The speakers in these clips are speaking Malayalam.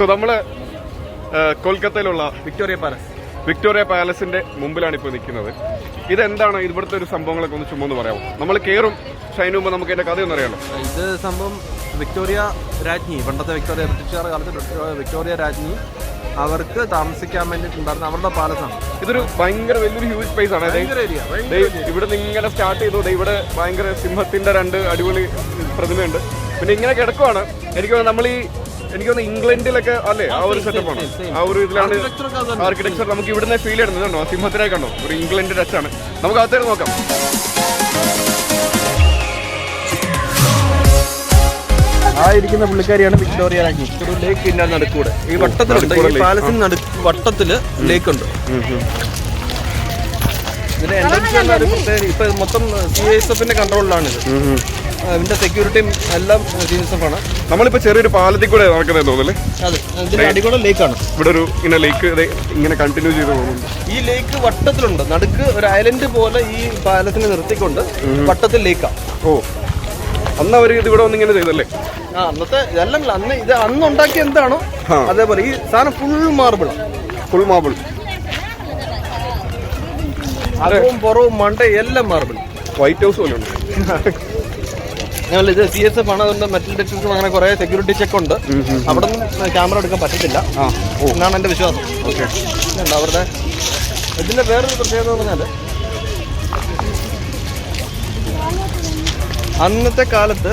സോ നമ്മള് കൊൽക്കത്തയിലുള്ള വിക്ടോറിയ പാലസിന്റെ മുമ്പിലാണ് ഇപ്പോൾ നിൽക്കുന്നത്. ഇതെന്താണ് ഇവിടുത്തെ ഒരു സംഭവങ്ങളൊക്കെ ഒന്ന് ചുമ്മാ പറയാമോ? നമ്മൾ കയറും ഷൈന് മുമ്പ് നമുക്ക് അതിന്റെ കഥയൊന്നും അറിയാമോ? ഇത് സംഭവം വിക്ടോറിയ രാജ്ഞി, പണ്ടത്തെ ബ്രിട്ടീഷുകാർ കാലത്ത് വിക്ടോറിയ രാജ്ഞി അവർക്ക് താമസിക്കാൻ വേണ്ടിയിട്ടുണ്ടായിരുന്ന അവരുടെ പാലസാണ്. ഇതൊരു ഭയങ്കര വലിയൊരു ഹ്യൂജ് സ്പേസ് ആണ്. ഇവിടെ നിന്ന് ഇങ്ങനെ സ്റ്റാർട്ട് ചെയ്തു. ഇവിടെ ഭയങ്കര സിംഹത്തിന്റെ 2 അടിപൊളി പ്രതിമയുണ്ട്. പിന്നെ ഇങ്ങനെ കിടക്കുവാണ്. എനിക്ക് തോന്നുന്നു ഇംഗ്ലണ്ടിലൊക്കെ അല്ലേ ആ ഒരു സെറ്റപ്പാണ്, ആ ഒരു ഇതിലാണ് ആർക്കിടെക്ചർ നമുക്ക് ഇവിടുന്ന് ഫീൽ ചെയ്യുന്നത്. കണ്ടോ സിംഹത്തിനെ കണ്ടോ? ഒരു ഇംഗ്ലണ്ട് ടച്ചാണ്. നമുക്ക് അകത്തേക്ക് നോക്കാം. ആ ഇരിക്കുന്ന പുള്ളിക്കാരിയാണ് വിക്ടോറിയ രാജ്ഞി. ഒരു ലേക്ക് ഇല്ല നടുക്കൂടെ, ഈ വട്ടത്തിലുണ്ട്, ഈ പാലസിന് വട്ടത്തില് ലേക്ക് ഉണ്ട്. ഇതിന്റെ എൻട്രൻസ് ഇപ്പൊ മൊത്തം CISFന്റെ കൺട്രോളിലാണിത്. ഇതിന്റെ സെക്യൂരിറ്റിയും എല്ലാം CISF ആണ്. നമ്മളിപ്പോ ചെറിയൊരു പാലത്തിൽ കൂടെ നടക്കുന്നത് തോന്നുന്നല്ലേ? അതെ, ഇതിന്റെ അടികൂടെ ലേക്കാണ്. ഇവിടെ ഒരു ഇങ്ങനെ ലേക്ക് ഇങ്ങനെ കണ്ടിന്യൂ ചെയ്ത് പോകുന്നുണ്ട്. ഈ ലേക്ക് വട്ടത്തിലുണ്ട്, നടുക്ക് ഒരു ഐലൻഡ് പോലെ ഈ പാലസിനെ നിർത്തിക്കൊണ്ട് വട്ടത്തിൽ ലേക്കാണ്. ഓ, അന്ന് അവർ ഇത് ഇവിടെ വന്നിങ്ങനെ ചെയ്തല്ലേ? അന്നത്തെ ഇതല്ല, അന്ന് ഉണ്ടാക്കിയ എന്താണോ അതേപോലെ. ഈ സാധനം ഫുൾ മാർബിൾ അകവും പുറവും മണ്ട എല്ലാം മാർബിൾ. വൈറ്റ് ഹൗസ് പോലെ ഉണ്ട്. ഞങ്ങളിത് CSF ആണ്, അതുകൊണ്ട് മെറ്റൽ ഡിറ്റക്ടറും അങ്ങനെ കുറെ സെക്യൂരിറ്റി ചെക്ക് ഉണ്ട്. അവിടെ നിന്നും ക്യാമറ എടുക്കാൻ പറ്റത്തില്ല എന്നാണ് എൻ്റെ വിശ്വാസം. അവരുടെ ഇതിന്റെ വേറൊരു പ്രത്യേകത എന്ന് പറഞ്ഞാൽ, അന്നത്തെ കാലത്ത്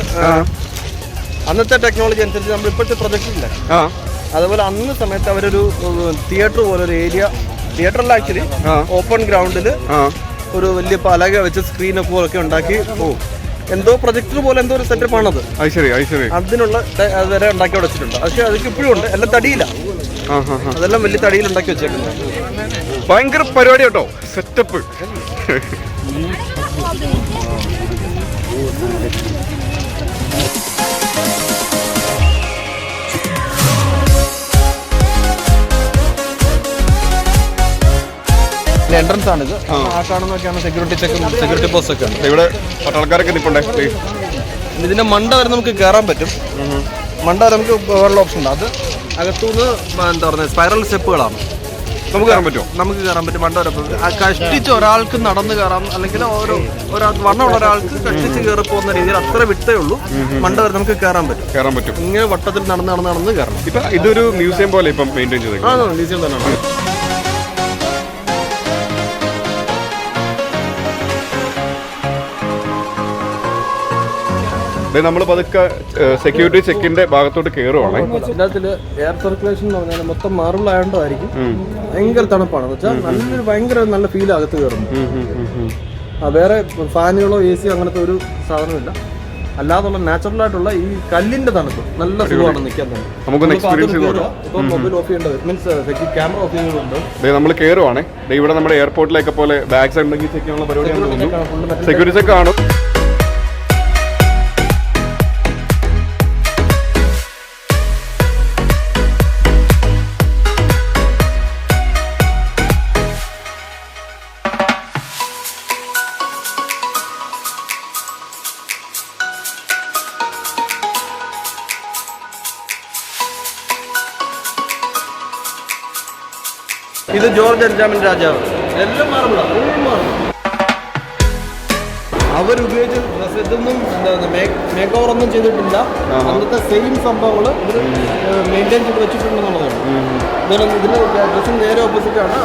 അന്നത്തെ ടെക്നോളജി അനുസരിച്ച് നമ്മൾ ഇപ്പോഴത്തെ പ്രൊജക്ടർ ഇല്ലേ, അതുപോലെ അന്ന് സമയത്ത് അവരൊരു തിയേറ്റർ പോലെ ഒരു ഏരിയ, തിയേറ്ററല്ല ആക്ച്വലി, ഓപ്പൺ ഗ്രൗണ്ടിൽ ഒരു വലിയ പലക വെച്ച് സ്ക്രീനൊക്കെ പോലൊക്കെ ഉണ്ടാക്കി എന്തോ പ്രൊജക്ടർ പോലെ എന്തോ ഒരു സെറ്റപ്പ് ആണത്. അതിനുള്ള അതുവരെ ഉണ്ടാക്കി വെച്ചിട്ടുണ്ട്. പക്ഷെ അതൊക്കെ ഇപ്പോഴും ഉണ്ട്, എല്ലാം തടിയില്ല. അതെല്ലാം വലിയ തടിയിൽ ഉണ്ടാക്കി വെച്ചേക്കുന്നത്. ഭയങ്കര പരിപാടി കേട്ടോ, സെറ്റപ്പ്. എൻട്രൻസ് ആണിത്. ആ കാണുന്നൊക്കെയാണ് സെക്യൂരിറ്റി പോസ്റ്റ് ഒക്കെ ഉണ്ട്. ഇവിടെ പട്ടാളക്കാരൊക്കെ നിൽപ്പുണ്ടേ. ഇതിന്റെ മണ്ട വരെ നമുക്ക് കയറാൻ പറ്റും. മണ്ട വരെ നമുക്ക് വേറെ ഓപ്ഷൻ ഉണ്ട്. അത് അകത്തുനിന്ന് എന്താ പറയുക, സ്പൈറൽ സ്റ്റെപ്പുകളാണ്. നമുക്ക് കയറാൻ പറ്റുമോ? നമുക്ക് കയറാൻ പറ്റും. മണ്ട വരെ കഷ്ടിച്ച് ഒരാൾക്ക് നടന്ന് കയറാം, അല്ലെങ്കിൽ വണ്ണമുള്ള ഒരാൾക്ക് കഷ്ടിച്ച് കയറി പോകുന്ന രീതിയിൽ അത്ര വിട്ടേ ഉള്ളൂ. മണ്ട വരെ നമുക്ക് കയറാൻ പറ്റും. ഇങ്ങനെ വട്ടത്തിൽ നടന്ന് കയറണം. ഇപ്പൊ ഇതൊരു മ്യൂസിയം പോലെ ഇപ്പം മെയിൻറ്റെയിൻ ചെയ്തത്. മ്യൂസിയം തന്നെയാണ്. നമ്മൾ പതുക്കെ സെക്യൂരിറ്റി ചെക്കിന്റെ ഭാഗത്തോട്ട് കയറുവാണ്. ഇതിനകത്തില് എയർ സർക്കുലേഷൻ എന്ന് പറഞ്ഞാൽ മൊത്തം മാർബിൾ ആയതുകൊണ്ടായിരിക്കും ഭയങ്കര തണുപ്പാണ്. വെച്ചാൽ ഭയങ്കര നല്ല ഫീൽ അകത്ത് കയറുന്നു. വേറെ ഫാനുകളോ AC അങ്ങനത്തെ ഒരു സാധനമില്ല. അല്ലാതുള്ള നാച്ചുറൽ ആയിട്ടുള്ള ഈ കല്ലിന്റെ തണുപ്പ് നല്ല സുഖമാണ് നിൽക്കാൻ തന്നെ. ഇപ്പൊ മൊബൈൽ ഓഫ് ചെയ്യേണ്ടത്, മീൻസ് ക്യാമറ ഓഫ് ചെയ്യുന്നുണ്ട്. നമ്മൾ കയറുവാണ്. ഇവിടെ നമ്മുടെ എയർപോർട്ടിലേക്ക് പോലെ ബാഗ്സ് ഉണ്ടെങ്കിൽ ചെക്ക് ചെയ്യാനുള്ള പരിപാടിയാണ്. സെക്യൂരിറ്റി ചെക്ക് ആണ്. ഇത് ജോർജ് 5 രാജാവ്. എല്ലാം മാർബിളാണ്. അവരുപയോഗിച്ച ഡ്രസ് ഇതൊന്നും മേക്ക് ഓവർ ഒന്നും ചെയ്തിട്ടില്ല. അന്നത്തെ സെയിം സംഭവങ്ങൾ ഇവർ മെയിൻറ്റെയിൻ ചെയ്ത് വെച്ചിട്ടുണ്ടെന്നുള്ളതാണ്. ഇതിന് ഡ്രസ്സിന് നേരെ ഓപ്പോസിറ്റ് ആണ്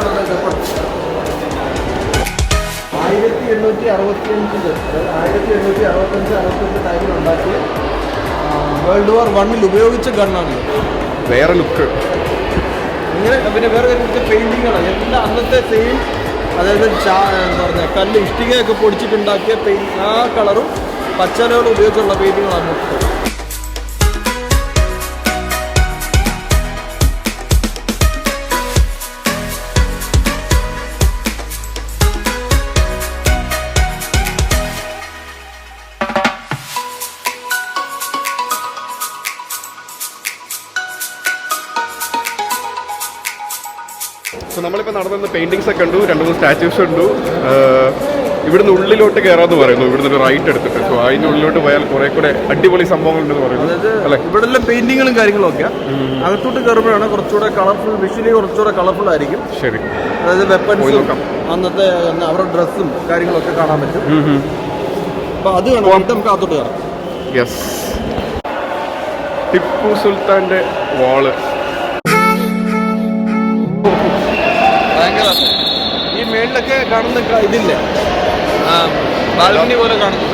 1865 ടൈമിൽ ഉണ്ടാക്കിയ World War I ഉപയോഗിച്ച ഗണ്ണാണ്. വേറെ ലുക്ക്. ഇങ്ങനെ പിന്നെ വേറെ പെയിന്റിങ്ങാണ് എല്ലാം അന്നത്തെ സെയിം. അതായത് എന്താ പറയുക, കല്ല് ഇഷ്ടികയൊക്കെ പൊടിച്ചിട്ടുണ്ടാക്കിയ ആ കളറും പച്ചലോട് ഉപയോഗിച്ചുള്ള പെയിന്റിങ്ങാണ് മൊത്തം. സോ നമ്മളിപ്പോൾ നടന്ന പെയിന്റിങ്സ് ഒക്കെ ഉണ്ട്, 2-3 സ്റ്റാച്യൂസ് ഉണ്ട്. ഇവിടുന്ന് ഉള്ളിലോട്ട് കയറാന്ന് പറയുന്നു, ഇവിടുന്ന് ഒരു റൈറ്റ് എടുത്തിട്ട്. സോ അതിൻ്റെ ഉള്ളിലോട്ട് പോയാൽ കുറെ കൂടെ അടിപൊളി സംഭവങ്ങളുണ്ടെന്ന് പറയുന്നത് അല്ലേ? ഇവിടെ പെയിന്റിങ്ങുകളും കാര്യങ്ങളും ഒക്കെ അകത്തോട്ട് കയറുമ്പോഴാണ് കുറച്ചുകൂടെ കളർഫുൾ, വിഷ്വലി കുറച്ചുകൂടെ കളർഫുൾ ആയിരിക്കും. ശരി. അതായത് വെപ്പൺസും അന്നത്തെ അവരുടെ ഡ്രസ്സും കാര്യങ്ങളൊക്കെ കാണാൻ പറ്റും. അപ്പൊ അത് കാണാൻ നമുക്ക് അകത്തോട്ട് കയറാം. യെസ്, ടിപ്പു സുൽത്താന്റെ വാള്. ഭയങ്കര ഈ മേളിലൊക്കെ കാണുന്ന ഇതില്ലേ, ബാൽക്കണി പോലെ കാണുന്നു,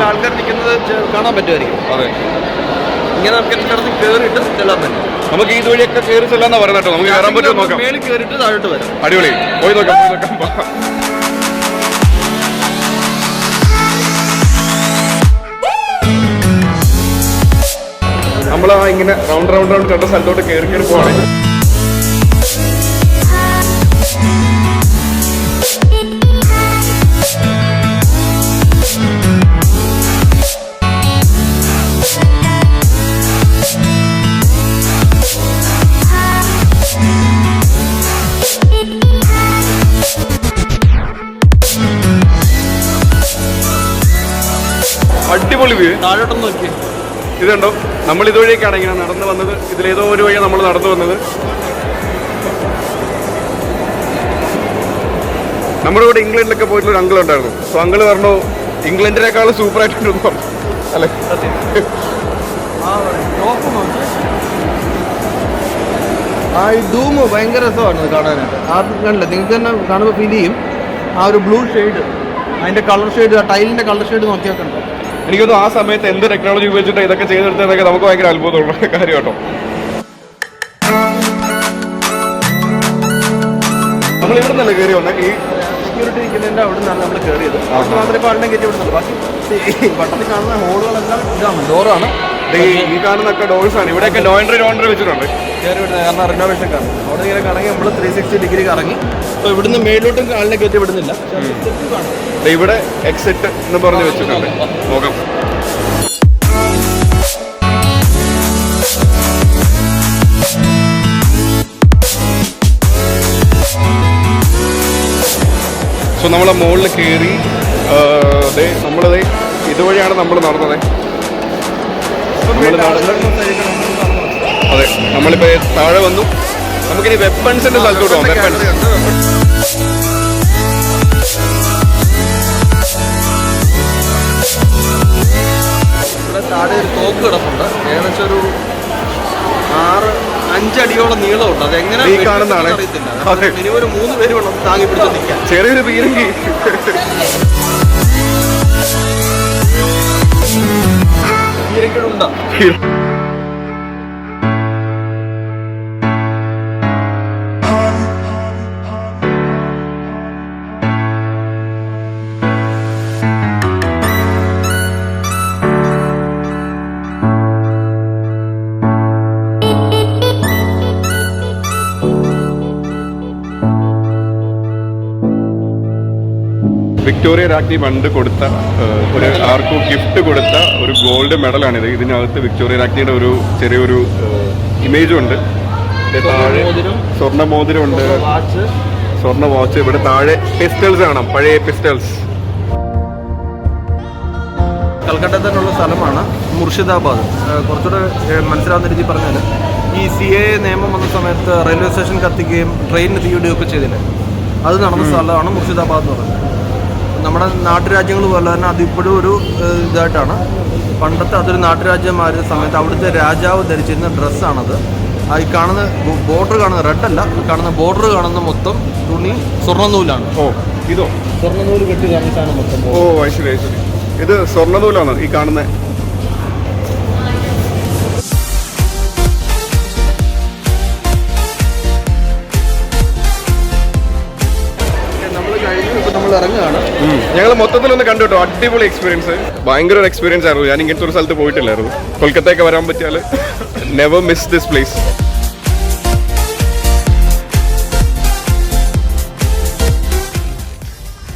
ആൾക്കാർ നിൽക്കുന്നത് കാണാൻ പറ്റുമായിരിക്കും. അതെ, ഇങ്ങനെ നമുക്ക് എല്ലായിടത്തും കയറിയിട്ട് ചെല്ലാൻ പറ്റും. നമുക്ക് ഈ വഴിയൊക്കെ കയറി ചെല്ലാന്നാ പറയുന്നത് കേട്ടോ. നമുക്ക് കയറാൻ പറ്റുമോ നോക്കാം. മേളിൽ കയറിയിട്ട് താഴോട്ട് വരാം. അടിപൊളി, പോയി നോക്കാം, പോയി നോക്കാം. നമ്മൾ ഇങ്ങനെ റൗണ്ട് റൗണ്ട് റൗണ്ട് കണ്ട സ്ഥലത്തോട്ട് കയറി കയറി പോവാണ്. അടിപൊളി വ്യൂ. താഴോട്ടൊന്ന് നോക്കി. ഇതുണ്ടോ, നമ്മൾ ഇതുവഴിയൊക്കെയാണ് ഇങ്ങനെ നടന്നു വന്നത്. ഇതിലേതോ ഒരു വഴിയാണ് നമ്മൾ നടന്നു വന്നത്. നമ്മുടെ കൂടെ ഇംഗ്ലണ്ടിലൊക്കെ പോയിട്ടുള്ള ഒരു അങ്കിൾ ഉണ്ടായിരുന്നു. സോ അങ്കിൾ പറഞ്ഞു ഇംഗ്ലണ്ടിനേക്കാളും സൂപ്പർ ആയിട്ടുണ്ടെന്ന് പറഞ്ഞു അല്ലേ? ആ ഈ ഡൂമ് ഭയങ്കര രസമാണ് കാണാനായിട്ട്. ആർക്കും കണ്ടില്ല, നിങ്ങൾക്ക് തന്നെ കാണുമ്പോൾ ഫീൽ ചെയ്യും. ആ ഒരു ബ്ലൂ ഷെയ്ഡ്, അതിന്റെ കളർ ഷെയ്ഡ്, ആ ടൈലിന്റെ കളർ ഷെയ്ഡ് നോക്കിയാൽ കണ്ടോ. എനിക്കൊന്നും ആ സമയത്ത് എന്ത് ടെക്നോളജി ഉപയോഗിച്ചിട്ട് ഇതൊക്കെ ചെയ്തെടുത്തതൊക്കെ നമുക്ക് ഭയങ്കര അത്ഭുതമുള്ള കാര്യം കേട്ടോ. നമ്മൾ ഇവിടെ നിന്നല്ലേ കയറി വന്നേ? ഈ സെക്യൂരിറ്റി ഇരിക്കുന്നതിന്റെ അവിടെ നിന്നാണ് നമ്മൾ കയറിയത്. മാത്രമേ ഇപ്പോൾ ആളിനെ കയറ്റി വിടുന്നുള്ളൂ. ബാക്കി പട്ടത്തിൽ കാണുന്ന ഹോളുകളെല്ലാം ഇതാണ്, ഡോറാണ്. ഈ കാണുന്നൊക്കെ ഡോഴ്സ് ആണ്. ഇവിടെയൊക്കെ നോ എൻട്രി വെച്ചിട്ടുണ്ട്. കയറി വിടുന്നത് കാരണം റിനോവേഷൻ കാരണം. അവിടെ ഇങ്ങനെ കറങ്ങി നമ്മൾ 360 ഡിഗ്രി കറങ്ങി. അപ്പോൾ ഇവിടുന്ന് മേലോട്ടും ആളിനെ കയറ്റി വിടുന്നില്ല. ഇവിടെ എക്സിറ്റ് എന്ന് പറഞ്ഞ് വെച്ചിട്ടുണ്ട്. നോക്കാം. സോ നമ്മളെ മുകളിൽ കയറി നമ്മളത് ഇതുവഴിയാണ് നമ്മൾ നടന്നത്. അതെ, നമ്മളിപ്പോ താഴെ വന്നു. നമുക്കിനി വെപ്പൺസിന്റെ സ്ഥലത്തോട്ട് പോകാം. വെപ്പൺസ് ഇവിടെ താഴെ ഒരു തോക്ക് കിടപ്പുണ്ട്. ഏകദേശം ഒരു 5 അടിയോളം നീളമുണ്ട്. അതെങ്ങനെ ഈ കാണുന്നതാണ്. മിനിമം ഒരു 3 പേര് വേണം താങ്ങി പിടിച്ച് നിൽക്കാൻ. ചെറിയൊരു പീരങ്കി. പീരങ്കിടുണ്ടോ? വിക്ടോറിയ രാജ്ഞി പണ്ട് കൊടുത്ത ഒരു ആർക്കും ഗിഫ്റ്റ് കൊടുത്ത ഒരു ഗോൾഡ് മെഡലാണിത്. ഇതിനകത്ത് വിക്ടോറിയ രാജ്ഞിയുടെ ഒരു ചെറിയൊരു ഇമേജും ഉണ്ട്. താഴെ സ്വർണ്ണ മോതിരമുണ്ട്, സ്വർണ്ണ വാച്ച്. ഇവിടെ താഴെ പിസ്റ്റൾസ് കാണാം, പഴയ പിസ്റ്റൾസ്. കൽക്കട്ടയിൽ തന്നെയുള്ള സ്ഥലമാണ് മുർഷിദാബാദ്. കുറച്ചുകൂടെ മനസ്സിലാവുന്ന രീതി പറഞ്ഞാൽ ഈ CAA നിയമം വന്ന സമയത്ത് റെയിൽവേ സ്റ്റേഷൻ കത്തിക്കുകയും ട്രെയിനിന് തീയിടുകയും ഒക്കെ ചെയ്തില്ലേ, അത് നടന്ന സ്ഥലമാണ് മുർഷിദാബാദ് എന്ന് പറയുന്നത്. നമ്മുടെ നാട്ടുരാജ്യങ്ങൾ പോലെ തന്നെ അതിപ്പോഴും ഒരു ഇതായിട്ടാണ്. പണ്ടത്തെ അതൊരു നാട്ടുരാജ്യമായിരുന്ന സമയത്ത് അവിടുത്തെ രാജാവ് ധരിച്ചിരുന്ന ഡ്രസ്സാണത്. ഈ കാണുന്ന ബോർഡർ കാണുന്ന റെഡല്ല, കാണുന്ന ബോർഡർ കാണുന്ന മൊത്തം തുണി സ്വർണ്ണനൂലാണ്. ഓ, ഇതോ സ്വർണ്ണനൂല് കെട്ടി കാണിച്ചാണ് മൊത്തം. ഓ, ശരി ശരി. ഇത് സ്വർണ്ണനൂലാണ് ഈ കാണുന്നത്. ഞങ്ങൾ മൊത്തത്തിലൊന്ന് കണ്ടു കേട്ടോ. അടിപൊളി എക്സ്പീരിയൻസ്, ഭയങ്കര ഒരു എക്സ്പീരിയൻസ് ആയിരുന്നു. ഞാൻ ഇങ്ങനത്തെ ഒരു സ്ഥലത്ത് പോയിട്ടില്ലായിരുന്നു. കൊൽക്കത്തയൊക്കെ വരാൻ പറ്റിയാൽ നെവർ മിസ് ദിസ് പ്ലേസ്.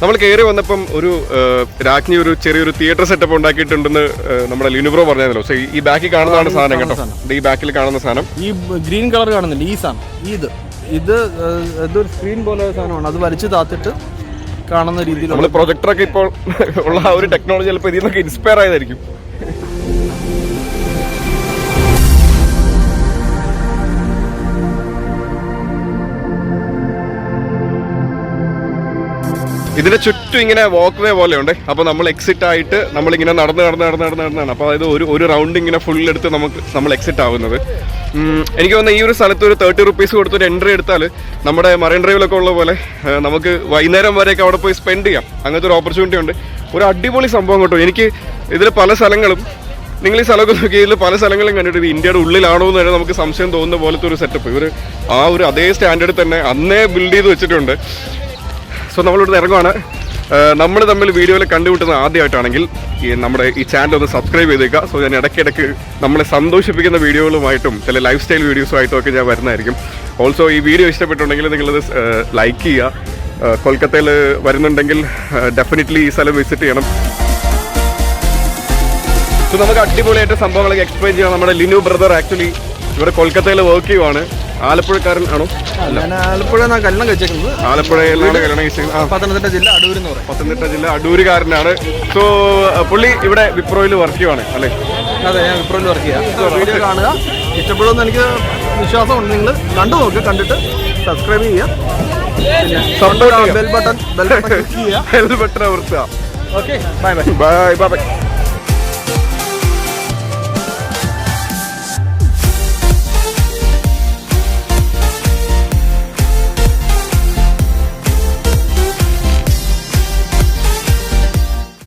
നമ്മൾ കയറി വന്നപ്പം ഒരു രാജ്ഞി ഒരു ചെറിയൊരു തിയേറ്റർ സെറ്റപ്പ് ഉണ്ടാക്കിയിട്ടുണ്ടെന്ന് നമ്മുടെ ലിനുബ്രോ പറഞ്ഞാലോ. സോ ഈ ബാക്കിൽ കാണുന്നതാണ് സാധനം കേട്ടോ. ഈ ബാക്കിൽ കാണുന്ന സാധനം, ഈ ഗ്രീൻ കളർ കാണുന്നില്ല, ഈ സാധനം ഇത് ഇതൊരു സ്ക്രീൻ പോലെ സാധനമാണ്. അത് വലിച്ചു താത്തിട്ട് കാണുന്ന രീതിയിൽ നമ്മൾ പ്രൊജക്ടറൊക്കെ ഇപ്പോൾ ഉള്ള ആ ഒരു ടെക്നോളജി ചിലപ്പോൾ ഇതിൽ നിന്നൊക്കെ ഇൻസ്പയർ ആയതായിരിക്കും. ഇതിന്റെ ചുറ്റും ഇങ്ങനെ വാക്ക് വേ പോലെ ഉണ്ട്. അപ്പോൾ നമ്മൾ എക്സിറ്റ് ആയിട്ട് നമ്മളിങ്ങനെ നടന്നാണ്. അപ്പോൾ അതായത് ഒരു റൗണ്ട് ഇങ്ങനെ ഫുൾ എടുത്ത് നമ്മൾ എക്സിറ്റ് ആവുന്നത്. എനിക്ക് തോന്നുന്നു ഈ ഒരു സ്ഥലത്ത് ഒരു 30 rupees കൊടുത്തൊരു എൻട്രി എടുത്താൽ നമ്മുടെ മറൈൻ ഡ്രൈവിലൊക്കെ ഉള്ള പോലെ നമുക്ക് വൈകുന്നേരം വരെയൊക്കെ അവിടെ പോയി സ്പെൻഡ് ചെയ്യാം. അങ്ങനത്തെ ഒരു ഓപ്പർച്യൂണിറ്റി ഉണ്ട്. ഒരു അടിപൊളി സംഭവം കേട്ടോ. എനിക്ക് ഇതിൽ പല സ്ഥലങ്ങളും, നിങ്ങൾ ഈ സ്ഥലമൊക്കെ നോക്കിയതിൽ പല സ്ഥലങ്ങളും കണ്ടിട്ട് ഇത് ഇന്ത്യയുടെ ഉള്ളിലാണോ എന്ന് തന്നെ നമുക്ക് സംശയം തോന്നുന്ന പോലത്തെ ഒരു സെറ്റപ്പ് ഇവർ ആ ഒരു അതേ സ്റ്റാൻഡേർഡിൽ തന്നെ അന്നേ ബിൽഡ് ചെയ്ത് വെച്ചിട്ടുണ്ട്. സോ നമ്മളിവിടെ ഇറങ്ങുവാണ്. നമ്മൾ തമ്മിൽ വീഡിയോയിൽ കണ്ടുമുട്ടുന്ന ആദ്യമായിട്ടാണെങ്കിൽ നമ്മുടെ ഈ ചാനൽ ഒന്ന് സബ്സ്ക്രൈബ് ചെയ്തേക്കുക. സോ ഞാൻ ഇടയ്ക്കിടയ്ക്ക് നമ്മളെ സന്തോഷിപ്പിക്കുന്ന വീഡിയോകളുമായിട്ടും ചില ലൈഫ് സ്റ്റൈൽ വീഡിയോസുമായിട്ടും ഒക്കെ ഞാൻ വരുന്നതായിരിക്കും. ഓൾസോ ഈ വീഡിയോ ഇഷ്ടപ്പെട്ടുണ്ടെങ്കിൽ നിങ്ങളത് ലൈക്ക് ചെയ്യുക. കൊൽക്കത്തയിൽ വരുന്നുണ്ടെങ്കിൽ ഡെഫിനറ്റ്ലി ഈ സ്ഥലം വിസിറ്റ് ചെയ്യണം. സോ നമുക്ക് അടിപൊളിയായിട്ട് സംഭവങ്ങളൊക്കെ എക്സ്പ്ലെയിൻ ചെയ്യാം. നമ്മുടെ ലിനു ബ്രദർ ആക്ച്വലി ഇവിടെ കൊൽക്കത്തയിൽ വർക്ക് ചെയ്യുവാണ്. ആലപ്പുഴക്കാരൻ ആണോ? ആലപ്പുഴ കല്യാണം കഴിച്ചേക്കുന്നത്. ആലപ്പുഴയിലാണ് കല്യാണം കഴിച്ചത്. പത്തനംതിട്ട ജില്ല അടൂർ എന്ന് പറയും. പത്തനംതിട്ട ജില്ല അടൂരുകാരനാണ്. സോ പുള്ളി ഇവിടെ വിപ്രോയിൽ വർക്ക് ചെയ്യുവാണ് അല്ലേ? അതെ, ഞാൻ വിപ്രോയിൽ വർക്ക് ചെയ്യാം. വീഡിയോ കാണുക, ഇഷ്ടപ്പെടുമെന്ന് എനിക്ക് വിശ്വാസമുണ്ട്. നിങ്ങൾ കണ്ടു നോക്കുക, കണ്ടിട്ട് സബ്സ്ക്രൈബ് ചെയ്യുക, ബെൽ ബട്ടൺ അമർത്തുക. Okay, bye bye bye bye.